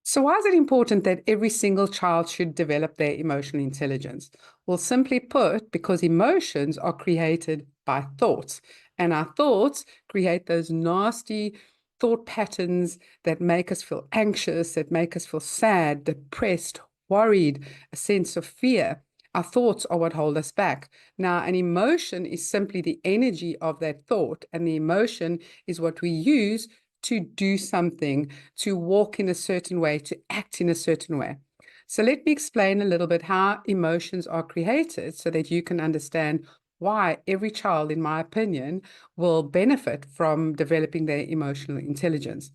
So why is it important that every single child should develop their emotional intelligence? Well, simply put, because emotions are created by thoughts, and our thoughts create those nasty thought patterns that make us feel anxious, that make us feel sad, depressed, worried, a sense of fear. Our thoughts are what hold us back. Now, an emotion is simply the energy of that thought, and the emotion is what we use to do something, to walk in a certain way, to act in a certain way. So let me explain a little bit how emotions are created so that you can understand why every child, in my opinion, will benefit from developing their emotional intelligence.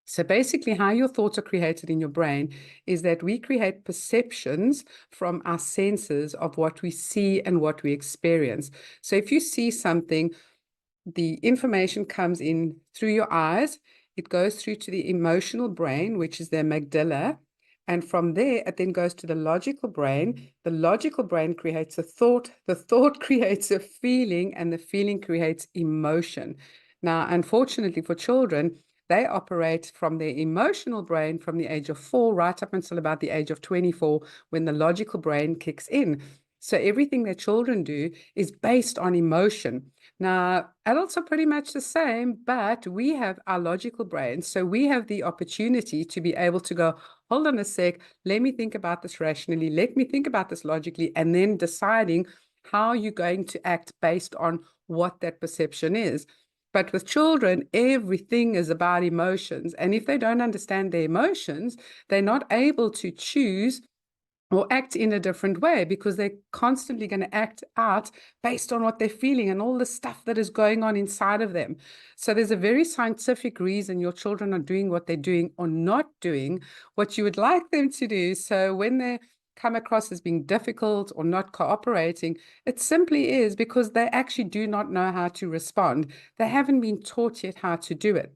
So basically, how your thoughts are created in your brain is that we create perceptions from our senses of what we see and what we experience. So if you see something, the information comes in through your eyes. It goes through to the emotional brain, which is the amygdala. And from there, it then goes to the logical brain. The logical brain creates a thought. The thought creates a feeling, and the feeling creates emotion. Now, unfortunately for children, they operate from their emotional brain from the age of 4 right up until about the age of 24 when the logical brain kicks in. So everything that children do is based on emotion. Now, adults are pretty much the same, but we have our logical brain. So we have the opportunity to be able to go, hold on a sec, let me think about this rationally, let me think about this logically, and then deciding how you're going to act based on what that perception is. But with children, everything is about emotions. And if they don't understand their emotions, they're not able to choose or act in a different way because they're constantly going to act out based on what they're feeling and all the stuff that is going on inside of them. So there's a very scientific reason your children are doing what they're doing or not doing what you would like them to do. So when they come across as being difficult or not cooperating, it simply is because they actually do not know how to respond. They haven't been taught yet how to do it.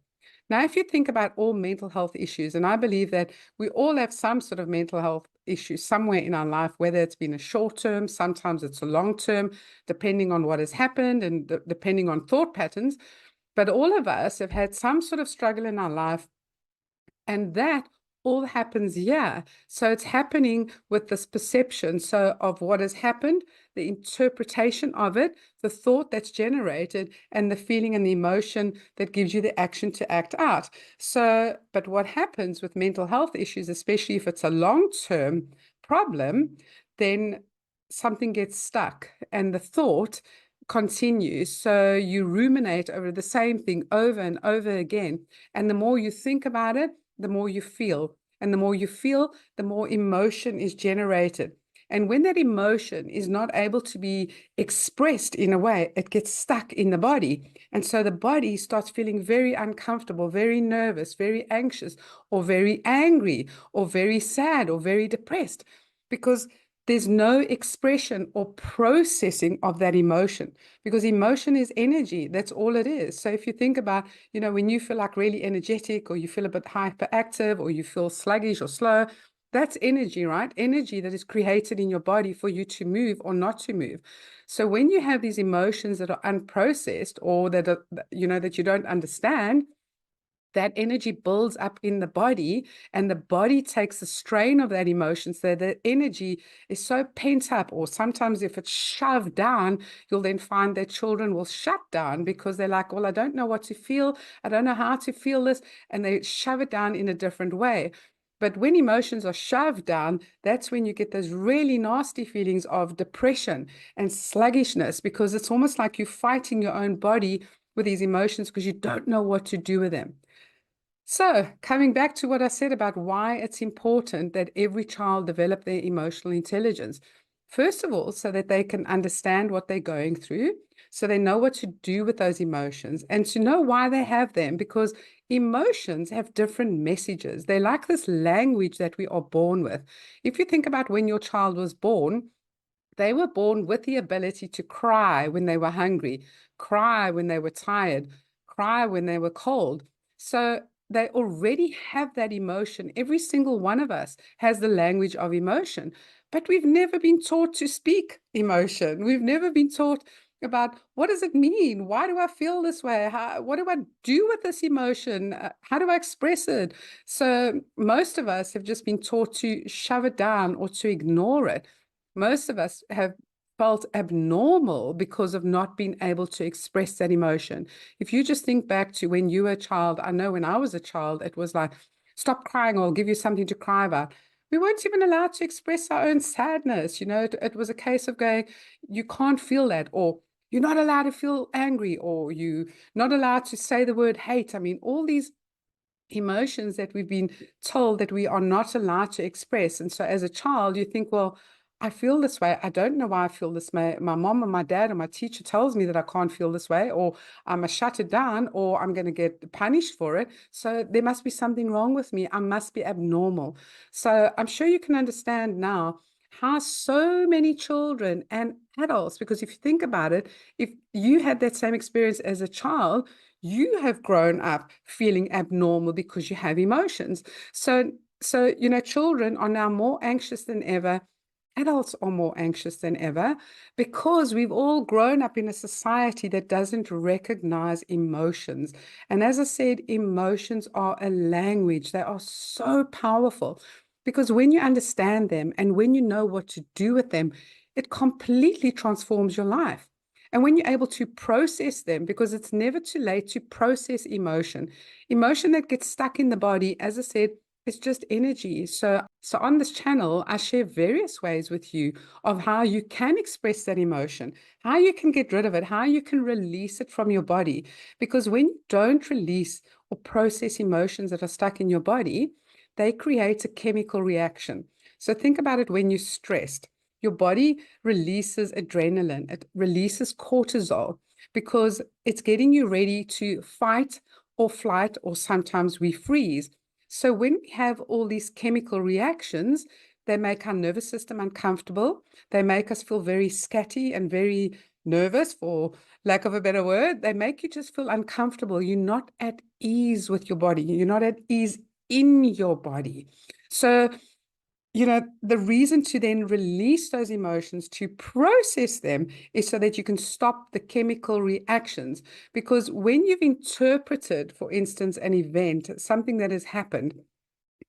Now, if you think about all mental health issues, and I believe that we all have some sort of mental health issue somewhere in our life, whether it's been a short term, sometimes it's a long term, depending on what has happened and depending on thought patterns. But all of us have had some sort of struggle in our life, and that all happens here. So it's happening with this perception. So of what has happened, the interpretation of it, the thought that's generated, and the feeling and the emotion that gives you the action to act out. So, but what happens with mental health issues, especially if it's a long-term problem, then something gets stuck and the thought continues. So you ruminate over the same thing over and over again. And the more you think about it, the more you feel. And the more you feel, the more emotion is generated. And when that emotion is not able to be expressed in a way, it gets stuck in the body. And so the body starts feeling very uncomfortable, very nervous, very anxious, or very angry, or very sad, or very depressed, because there's no expression or processing of that emotion, because emotion is energy. That's all it is. So if you think about, when you feel like really energetic or you feel a bit hyperactive or you feel sluggish or slow, that's energy, right? Energy that is created in your body for you to move or not to move. So when you have these emotions that are unprocessed or that are, that you don't understand, that energy builds up in the body, and the body takes the strain of that emotion. So the energy is so pent up, or sometimes if it's shoved down, you'll then find that children will shut down because they're like, well, I don't know what to feel. I don't know how to feel this. And they shove it down in a different way. But when emotions are shoved down, that's when you get those really nasty feelings of depression and sluggishness, because it's almost like you're fighting your own body with these emotions because you don't know what to do with them. So, coming back to what I said about why it's important that every child develop their emotional intelligence. First of all, so that they can understand what they're going through, so they know what to do with those emotions and to know why they have them, because emotions have different messages. They're like this language that we are born with. If you think about when your child was born, they were born with the ability to cry when they were hungry, cry when they were tired, cry when they were cold. So they already have that emotion. Every single one of us has the language of emotion, but we've never been taught to speak emotion. We've never been taught about what does it mean? Why do I feel this way? What do I do with this emotion? How do I express it? So most of us have just been taught to shove it down or to ignore it. Most of us have felt abnormal because of not being able to express that emotion. If you just think back to when you were a child, I know when I was a child, it was like, stop crying or I'll give you something to cry about. We weren't even allowed to express our own sadness. It was a case of going, you can't feel that, or you're not allowed to feel angry, or you're not allowed to say the word hate. I mean, all these emotions that we've been told that we are not allowed to express. And so as a child, you think, well, I feel this way. I don't know why I feel this way. My mom or my dad or my teacher tells me that I can't feel this way, or I must shut it down, or I'm going to get punished for it. So there must be something wrong with me. I must be abnormal. So I'm sure you can understand now how so many children and adults, because if you think about it, if you had that same experience as a child, you have grown up feeling abnormal because you have emotions. So children are now more anxious than ever. Adults are more anxious than ever because we've all grown up in a society that doesn't recognize emotions. And as I said, emotions are a language. They are so powerful because when you understand them and when you know what to do with them, it completely transforms your life. And when you're able to process them, because it's never too late to process emotion, emotion that gets stuck in the body, as I said, it's just energy. So on this channel, I share various ways with you of how you can express that emotion, how you can get rid of it, how you can release it from your body. Because when you don't release or process emotions that are stuck in your body, they create a chemical reaction. So think about it when you're stressed. Your body releases adrenaline, it releases cortisol because it's getting you ready to fight or flight, or sometimes we freeze. So when we have all these chemical reactions, they make our nervous system uncomfortable. They make us feel very scatty and very nervous, for lack of a better word. They make you just feel uncomfortable. You're not at ease with your body. You're not at ease in your body. So the reason to then release those emotions, to process them, is so that you can stop the chemical reactions. Because when you've interpreted, for instance, an event, something that has happened,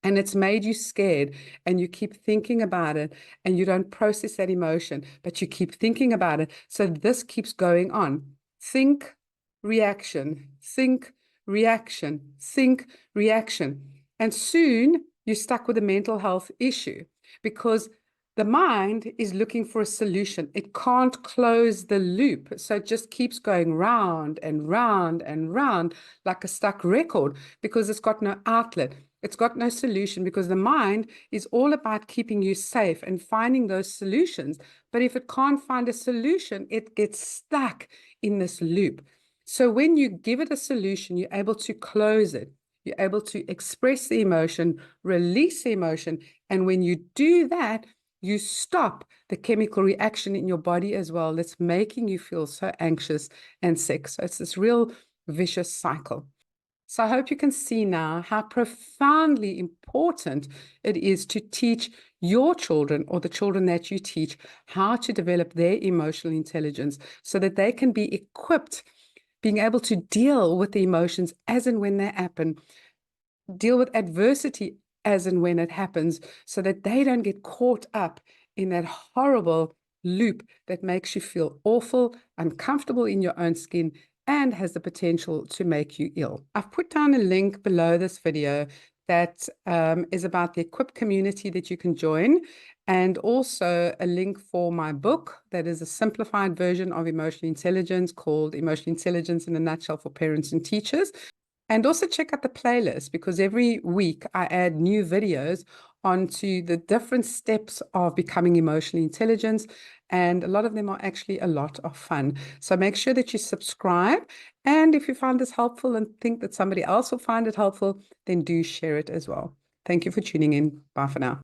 and it's made you scared, and you keep thinking about it, and you don't process that emotion, but you keep thinking about it. So this keeps going on. Think, reaction, think, reaction, think, reaction. And soon you're stuck with a mental health issue because the mind is looking for a solution. It can't close the loop. So it just keeps going round and round and round like a stuck record because it's got no outlet. It's got no solution because the mind is all about keeping you safe and finding those solutions. But if it can't find a solution, it gets stuck in this loop. So when you give it a solution, you're able to close it. You're able to express the emotion, release the emotion. And when you do that, you stop the chemical reaction in your body as well that's making you feel so anxious and sick. So it's this real vicious cycle. So I hope you can see now how profoundly important it is to teach your children, or the children that you teach, how to develop their emotional intelligence so that they can be equipped, being able to deal with the emotions as and when they happen, deal with adversity as and when it happens, so that they don't get caught up in that horrible loop that makes you feel awful, uncomfortable in your own skin, and has the potential to make you ill. I've put down a link below this video that is about the Equip community that you can join, and also a link for my book that is a simplified version of emotional intelligence called Emotional Intelligence in a Nutshell for Parents and Teachers. And also check out the playlist, because every week I add new videos onto the different steps of becoming emotionally intelligent. And a lot of them are actually a lot of fun. So make sure that you subscribe. And if you find this helpful and think that somebody else will find it helpful, then do share it as well. Thank you for tuning in. Bye for now.